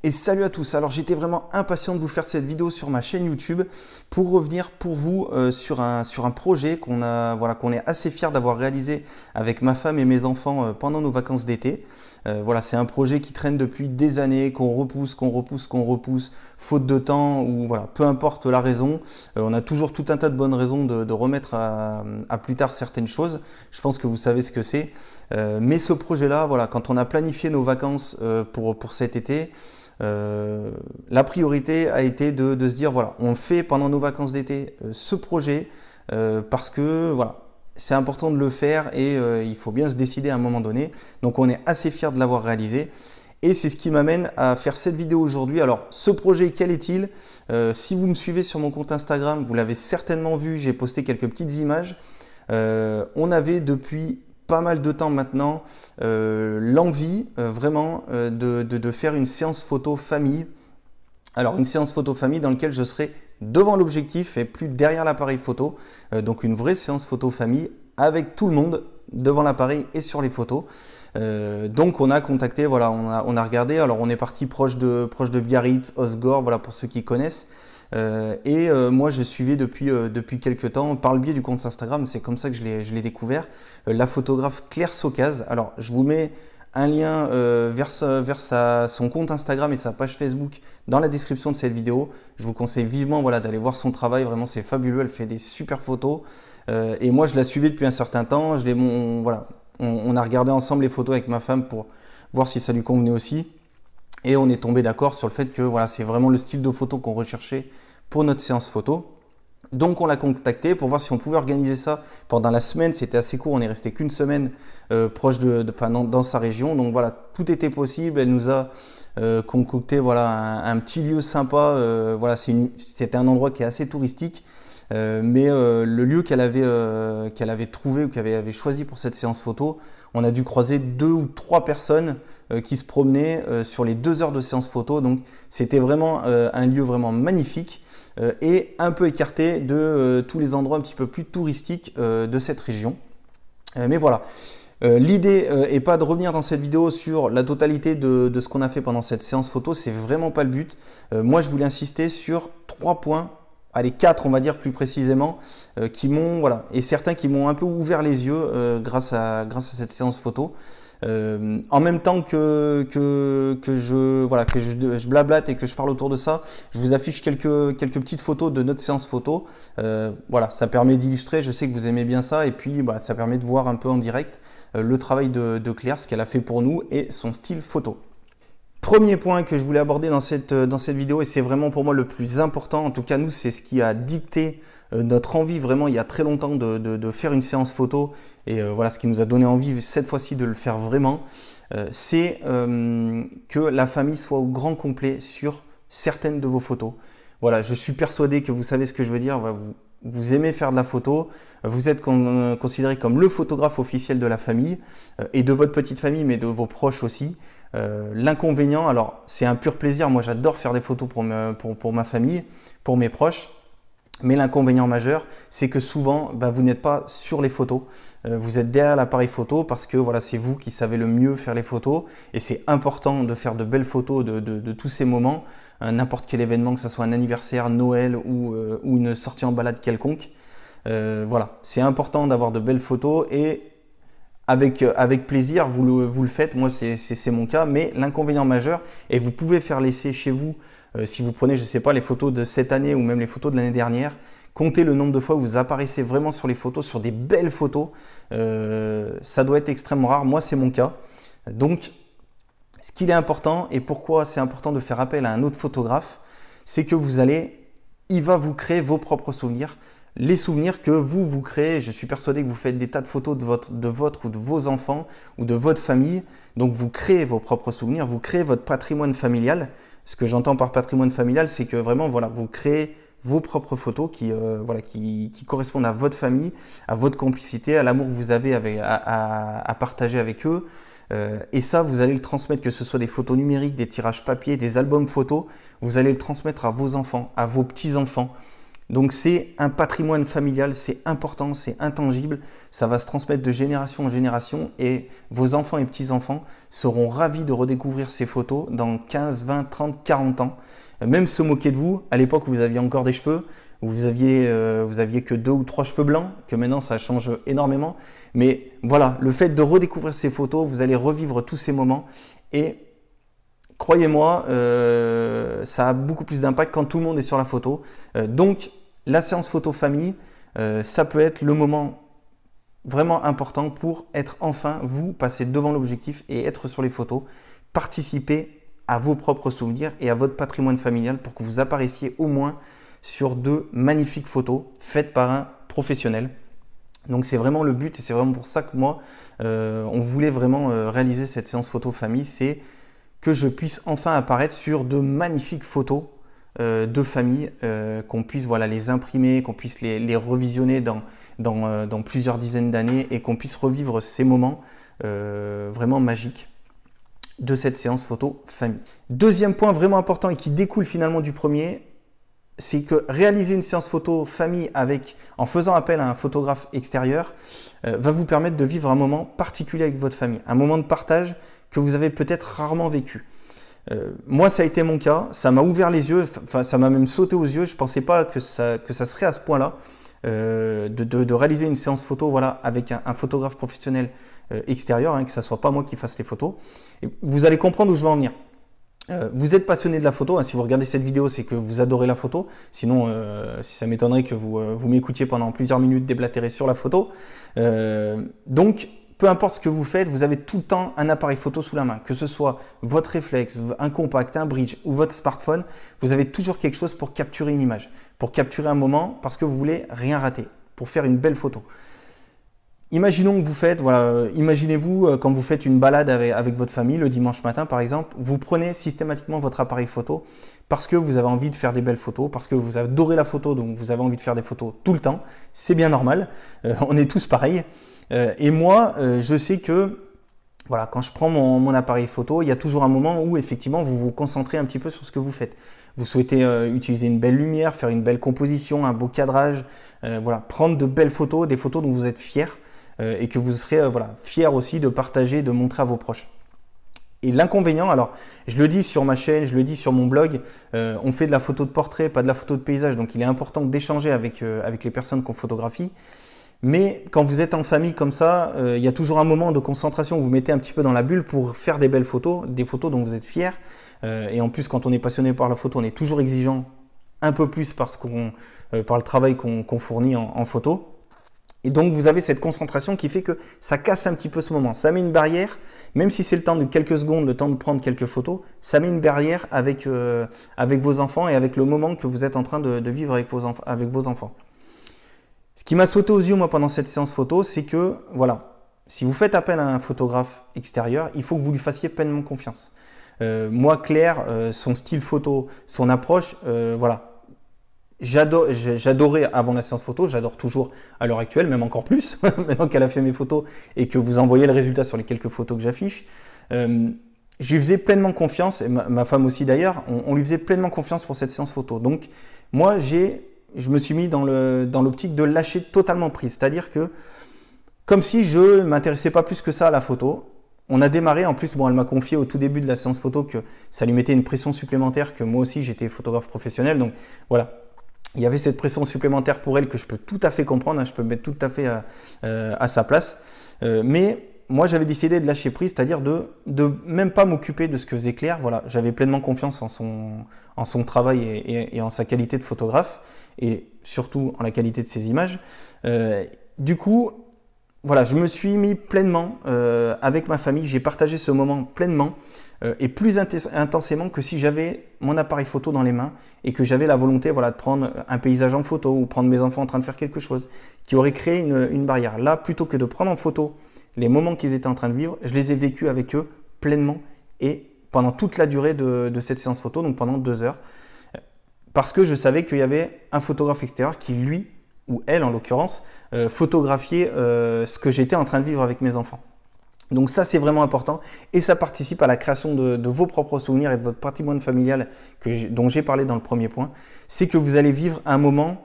Et salut à tous. Alors j'étais vraiment impatient de vous faire cette vidéo sur ma chaîne YouTube pour revenir pour vous sur un projet qu'on est assez fier d'avoir réalisé avec ma femme et mes enfants pendant nos vacances d'été. Voilà, c'est un projet qui traîne depuis des années, qu'on repousse, faute de temps ou voilà, peu importe la raison. On a toujours tout un tas de bonnes raisons de remettre à plus tard certaines choses. Je pense que vous savez ce que c'est. Mais ce projet-là, voilà, quand on a planifié nos vacances pour cet été, la priorité a été de se dire voilà, on fait pendant nos vacances d'été ce projet parce que voilà, c'est important de le faire et il faut bien se décider à un moment donné. Donc on est assez fiers de l'avoir réalisé et c'est ce qui m'amène à faire cette vidéo aujourd'hui. Alors ce projet, quel est-il? Si vous me suivez sur mon compte Instagram, vous l'avez certainement vu, j'ai posté quelques petites images. On avait depuis pas mal de temps maintenant l'envie vraiment de faire une séance photo famille. Alors une séance photo famille dans laquelle je serai devant l'objectif et plus derrière l'appareil photo. Donc une vraie séance photo famille avec tout le monde devant l'appareil et sur les photos. Donc on a contacté, voilà, on a regardé. Alors on est parti proche de Biarritz, Osgore, voilà pour ceux qui connaissent. Moi je suivais depuis quelques temps par le biais du compte Instagram, c'est comme ça que je l'ai découvert, la photographe Claire Socaz. Alors je vous mets un lien vers son compte Instagram et sa page Facebook dans la description de cette vidéo. Je vous conseille vivement voilà, d'aller voir son travail, vraiment c'est fabuleux, elle fait des super photos. Et moi je la suivais depuis un certain temps, voilà, on a regardé ensemble les photos avec ma femme pour voir si ça lui convenait aussi. Et on est tombé d'accord sur le fait que voilà, c'est vraiment le style de photo qu'on recherchait pour notre séance photo. Donc on l'a contacté pour voir si on pouvait organiser ça pendant la semaine. C'était assez court, on est resté qu'une semaine proche dans sa région. Donc voilà, tout était possible. Elle nous a concocté voilà, un petit lieu sympa. Voilà, c'était un endroit qui est assez touristique. Mais le lieu qu'elle avait trouvé ou qu'elle avait choisi pour cette séance photo, on a dû croiser 2 ou 3 personnes qui se promenaient sur les 2 heures de séance photo. Donc c'était vraiment un lieu vraiment magnifique et un peu écarté de tous les endroits un petit peu plus touristiques de cette région. Mais voilà. L'idée est pas de revenir dans cette vidéo sur la totalité de ce qu'on a fait pendant cette séance photo, c'est vraiment pas le but. Moi je voulais insister sur 3 points. Allez, 4 on va dire plus précisément, qui m'ont voilà, et certains qui m'ont un peu ouvert les yeux grâce à cette séance photo. En même temps que je blablate et que je parle autour de ça, je vous affiche quelques petites photos de notre séance photo. Voilà, ça permet d'illustrer, je sais que vous aimez bien ça, et puis bah, ça permet de voir un peu en direct le travail de Claire, ce qu'elle a fait pour nous et son style photo. Premier point que je voulais aborder dans cette vidéo, et c'est vraiment pour moi le plus important, en tout cas nous c'est ce qui a dicté notre envie vraiment il y a très longtemps de faire une séance photo, et voilà ce qui nous a donné envie cette fois-ci de le faire vraiment, c'est que la famille soit au grand complet sur certaines de vos photos. Voilà, je suis persuadé que vous savez ce que je veux dire, vous aimez faire de la photo, vous êtes considéré comme le photographe officiel de la famille et de votre petite famille, mais de vos proches aussi. L'inconvénient, alors c'est un pur plaisir, moi j'adore faire des photos pour ma famille, pour mes proches, mais l'inconvénient majeur, c'est que souvent bah, vous n'êtes pas sur les photos, vous êtes derrière l'appareil photo parce que voilà, c'est vous qui savez le mieux faire les photos et c'est important de faire de belles photos de tous ces moments, n'importe quel événement, que ce soit un anniversaire, Noël ou une sortie en balade quelconque. Voilà, c'est important d'avoir de belles photos et avec plaisir, vous le faites, moi c'est mon cas, mais l'inconvénient majeur, et vous pouvez faire l'essai chez vous, si vous prenez, je ne sais pas, les photos de cette année ou même les photos de l'année dernière, comptez le nombre de fois où vous apparaissez vraiment sur les photos, sur des belles photos, ça doit être extrêmement rare, moi c'est mon cas. Donc ce qu'il est important et pourquoi c'est important de faire appel à un autre photographe, c'est que il va vous créer vos propres souvenirs. Les souvenirs que vous créez, je suis persuadé que vous faites des tas de photos de votre ou de vos enfants ou de votre famille. Donc vous créez vos propres souvenirs, vous créez votre patrimoine familial. Ce que j'entends par patrimoine familial, c'est que vraiment voilà, vous créez vos propres photos qui correspondent à votre famille, à votre complicité, à l'amour que vous avez à partager avec eux. Et ça, vous allez le transmettre, que ce soit des photos numériques, des tirages papier, des albums photos, vous allez le transmettre à vos enfants, à vos petits-enfants. Donc c'est un patrimoine familial, c'est important, c'est intangible, ça va se transmettre de génération en génération et vos enfants et petits-enfants seront ravis de redécouvrir ces photos dans 15, 20, 30, 40 ans. Même se moquer de vous, à l'époque où vous aviez encore des cheveux, où vous aviez que 2 ou 3 cheveux blancs, que maintenant ça change énormément. Mais voilà, le fait de redécouvrir ces photos, vous allez revivre tous ces moments et croyez-moi, ça a beaucoup plus d'impact quand tout le monde est sur la photo. Donc, la séance photo famille, ça peut être le moment vraiment important pour être enfin, vous, passer devant l'objectif et être sur les photos, participer à vos propres souvenirs et à votre patrimoine familial pour que vous apparaissiez au moins sur de magnifiques photos faites par un professionnel. Donc c'est vraiment le but et c'est vraiment pour ça que moi, on voulait vraiment réaliser cette séance photo famille, c'est que je puisse enfin apparaître sur de magnifiques photos de famille, qu'on puisse voilà, les imprimer, qu'on puisse les revisionner dans plusieurs dizaines d'années et qu'on puisse revivre ces moments vraiment magiques de cette séance photo famille. Deuxième point vraiment important et qui découle finalement du premier, c'est que réaliser une séance photo famille en faisant appel à un photographe extérieur va vous permettre de vivre un moment particulier avec votre famille, un moment de partage que vous avez peut-être rarement vécu. Moi, ça a été mon cas, ça m'a ouvert les yeux, ça m'a même sauté aux yeux, je ne pensais pas que ça serait à ce point-là, de réaliser une séance photo voilà, avec un photographe professionnel extérieur, que ce ne soit pas moi qui fasse les photos. Et vous allez comprendre où je veux en venir. Vous êtes passionné de la photo, si vous regardez cette vidéo, c'est que vous adorez la photo. Sinon, si ça m'étonnerait que vous m'écoutiez pendant plusieurs minutes déblatérer sur la photo. Donc, peu importe ce que vous faites, vous avez tout le temps un appareil photo sous la main. Que ce soit votre réflexe, un compact, un bridge ou votre smartphone, vous avez toujours quelque chose pour capturer une image, pour capturer un moment parce que vous voulez rien rater, pour faire une belle photo. Imaginons que vous faites, imaginez-vous quand vous faites une balade avec votre famille le dimanche matin par exemple, vous prenez systématiquement votre appareil photo parce que vous avez envie de faire des belles photos, parce que vous adorez la photo, donc vous avez envie de faire des photos tout le temps. C'est bien normal, on est tous pareils. Et moi, je sais que voilà, quand je prends mon appareil photo, il y a toujours un moment où effectivement vous vous concentrez un petit peu sur ce que vous faites. Vous souhaitez utiliser une belle lumière, faire une belle composition, un beau cadrage, voilà, prendre de belles photos, des photos dont vous êtes fiers et que vous serez fiers aussi de partager, de montrer à vos proches. Et l'inconvénient, alors je le dis sur ma chaîne, je le dis sur mon blog, on fait de la photo de portrait, pas de la photo de paysage, donc il est important d'échanger avec les personnes qu'on photographie. Mais quand vous êtes en famille comme ça, il y a toujours un moment de concentration où vous mettez un petit peu dans la bulle pour faire des belles photos, des photos dont vous êtes fiers. Et en plus, quand on est passionné par la photo, on est toujours exigeant un peu plus par le travail qu'on fournit en photo. Et donc, vous avez cette concentration qui fait que ça casse un petit peu ce moment. Ça met une barrière, même si c'est le temps de quelques secondes, le temps de prendre quelques photos, ça met une barrière avec vos enfants et avec le moment que vous êtes en train de vivre avec vos enfants. Ce qui m'a sauté aux yeux, moi, pendant cette séance photo, c'est que, voilà, si vous faites appel à un photographe extérieur, il faut que vous lui fassiez pleinement confiance. Moi, Claire, son style photo, son approche, voilà, j'adorais avant la séance photo, j'adore toujours à l'heure actuelle, même encore plus, maintenant qu'elle a fait mes photos et que vous envoyez le résultat sur les quelques photos que j'affiche. Je lui faisais pleinement confiance, et ma femme aussi d'ailleurs, on lui faisait pleinement confiance pour cette séance photo. Donc, moi, je me suis mis dans l'optique de lâcher totalement prise. C'est-à-dire que, comme si je ne m'intéressais pas plus que ça à la photo, on a démarré. En plus, bon, elle m'a confié au tout début de la séance photo que ça lui mettait une pression supplémentaire, que moi aussi, j'étais photographe professionnel. Donc, voilà. Il y avait cette pression supplémentaire pour elle que je peux tout à fait comprendre. Je peux me mettre tout à fait à sa place. Mais moi, j'avais décidé de lâcher prise, c'est-à-dire de même pas m'occuper de ce que faisait Claire. Voilà, j'avais pleinement confiance en son travail et en sa qualité de photographe et surtout en la qualité de ses images. Du coup, voilà, je me suis mis pleinement avec ma famille. J'ai partagé ce moment pleinement et plus intensément que si j'avais mon appareil photo dans les mains et que j'avais la volonté voilà, de prendre un paysage en photo ou prendre mes enfants en train de faire quelque chose qui aurait créé une barrière. Là, plutôt que de prendre en photo les moments qu'ils étaient en train de vivre, je les ai vécus avec eux pleinement et pendant toute la durée de cette séance photo, donc pendant 2 heures, parce que je savais qu'il y avait un photographe extérieur qui, lui, ou elle en l'occurrence, photographiait ce que j'étais en train de vivre avec mes enfants. Donc ça, c'est vraiment important et ça participe à la création de vos propres souvenirs et de votre patrimoine familial dont j'ai parlé dans le premier point. C'est que vous allez vivre un moment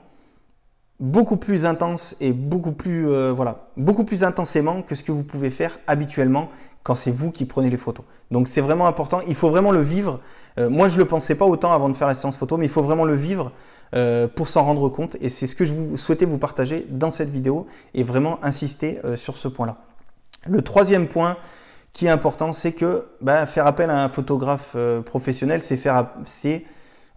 beaucoup plus intense et beaucoup plus, voilà, beaucoup plus intensément que ce que vous pouvez faire habituellement quand c'est vous qui prenez les photos. Donc c'est vraiment important, il faut vraiment le vivre. Moi je ne le pensais pas autant avant de faire la séance photo, mais il faut vraiment le vivre pour s'en rendre compte. Et c'est ce que je souhaitais vous partager dans cette vidéo et vraiment insister sur ce point-là. Le troisième point qui est important, c'est que faire appel à un photographe professionnel, c'est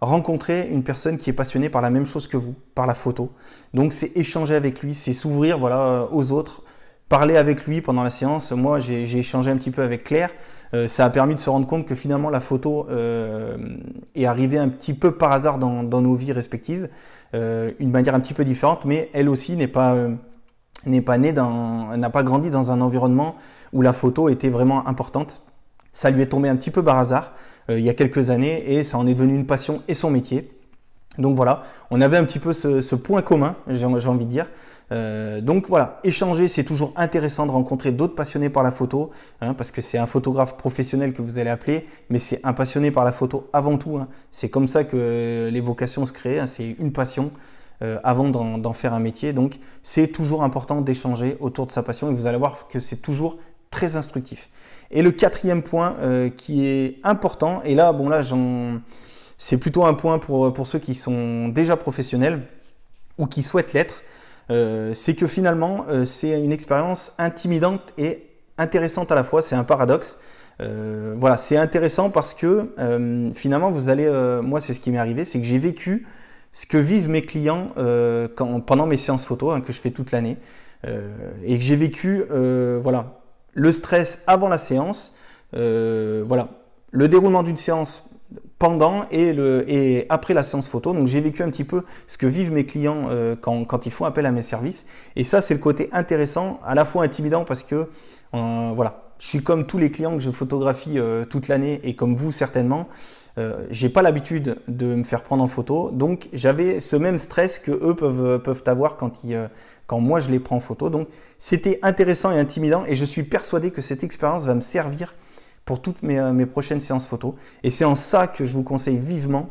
rencontrer une personne qui est passionnée par la même chose que vous, par la photo. Donc c'est échanger avec lui, c'est s'ouvrir voilà, aux autres, parler avec lui pendant la séance. Moi j'ai échangé un petit peu avec Claire, ça a permis de se rendre compte que finalement la photo est arrivée un petit peu par hasard dans nos vies respectives, une manière un petit peu différente, mais elle aussi n'a pas grandi dans un environnement où la photo était vraiment importante. Ça lui est tombé un petit peu par hasard il y a quelques années et ça en est devenu une passion et son métier. Donc voilà, on avait un petit peu ce point commun, j'ai envie de dire. Donc voilà, échanger, c'est toujours intéressant de rencontrer d'autres passionnés par la photo, hein, parce que c'est un photographe professionnel que vous allez appeler, mais c'est un passionné par la photo avant tout. Hein. C'est comme ça que les vocations se créent, hein, c'est une passion avant d'en faire un métier. Donc c'est toujours important d'échanger autour de sa passion et vous allez voir que c'est toujours très instructif. Et le quatrième point qui est important, et là, bon là, c'est plutôt un point pour ceux qui sont déjà professionnels ou qui souhaitent l'être, c'est que finalement, c'est une expérience intimidante et intéressante à la fois. C'est un paradoxe. Voilà, c'est intéressant parce que finalement, vous allez, moi, c'est ce qui m'est arrivé, c'est que j'ai vécu ce que vivent mes clients pendant mes séances photo, hein, que je fais toute l'année, et que j'ai vécu, voilà, le stress avant la séance, voilà, le déroulement d'une séance pendant et après la séance photo. Donc j'ai vécu un petit peu ce que vivent mes clients quand ils font appel à mes services. Et ça, c'est le côté intéressant, à la fois intimidant parce que voilà, je suis comme tous les clients que je photographie toute l'année et comme vous certainement. J'ai pas l'habitude de me faire prendre en photo, donc j'avais ce même stress que eux peuvent avoir quand moi je les prends en photo. Donc c'était intéressant et intimidant et je suis persuadé que cette expérience va me servir pour toutes mes prochaines séances photo. Et c'est en ça que je vous conseille vivement,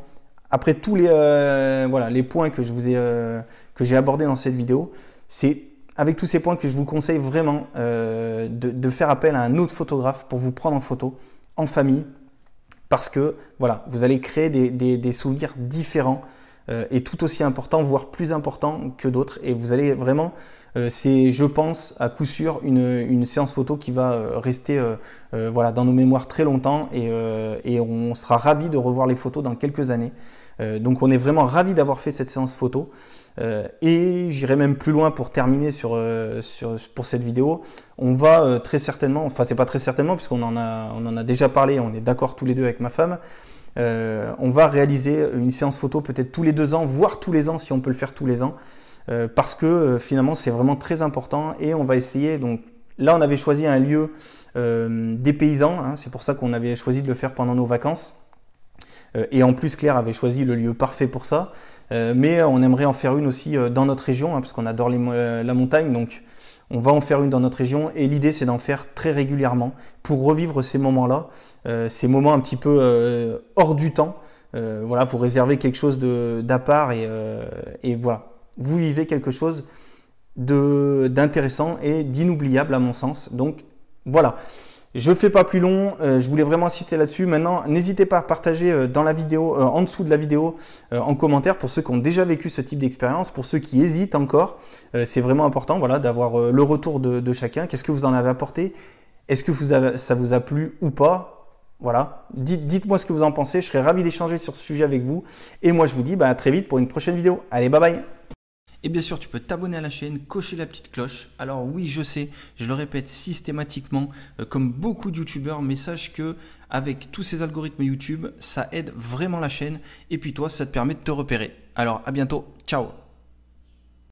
après tous voilà, les points que j'ai abordés dans cette vidéo, c'est avec tous ces points que je vous conseille vraiment de faire appel à un autre photographe pour vous prendre en photo en famille. Parce que voilà, vous allez créer des souvenirs différents et tout aussi importants, voire plus importants que d'autres. Et vous allez vraiment, c'est je pense à coup sûr une séance photo qui va rester voilà, dans nos mémoires très longtemps et on sera ravis de revoir les photos dans quelques années. Donc on est vraiment ravis d'avoir fait cette séance photo. Et j'irai même plus loin pour terminer pour cette vidéo. On va très certainement, enfin c'est pas très certainement puisqu'on en a déjà parlé, on est d'accord tous les deux avec ma femme, on va réaliser une séance photo peut-être tous les 2 ans, voire tous les ans si on peut le faire tous les ans, parce que finalement c'est vraiment très important et on va essayer. Donc là on avait choisi un lieu dépaysant, hein, c'est pour ça qu'on avait choisi de le faire pendant nos vacances. Et en plus Claire avait choisi le lieu parfait pour ça. Mais on aimerait en faire une aussi dans notre région, hein, parce qu'on adore la montagne, donc on va en faire une dans notre région et l'idée c'est d'en faire très régulièrement pour revivre ces moments-là, ces moments un petit peu hors du temps. Voilà, vous réservez quelque chose d'à part et voilà, vous vivez quelque chose d'intéressant et d'inoubliable à mon sens. Donc voilà. Je ne fais pas plus long, je voulais vraiment insister là-dessus. Maintenant, n'hésitez pas à partager dans la vidéo, en dessous de la vidéo, en commentaire pour ceux qui ont déjà vécu ce type d'expérience, pour ceux qui hésitent encore. C'est vraiment important voilà, d'avoir le retour de chacun. Qu'est-ce que vous en avez apporté? Est-ce que ça vous a plu ou pas? Voilà, dites-moi ce que vous en pensez. Je serais ravi d'échanger sur ce sujet avec vous. Et moi, je vous dis à très vite pour une prochaine vidéo. Allez, bye bye! Et bien sûr, tu peux t'abonner à la chaîne, cocher la petite cloche. Alors oui, je sais, je le répète systématiquement, comme beaucoup de youtubeurs, mais sache que avec tous ces algorithmes YouTube, ça aide vraiment la chaîne. Et puis toi, ça te permet de te repérer. Alors à bientôt, ciao!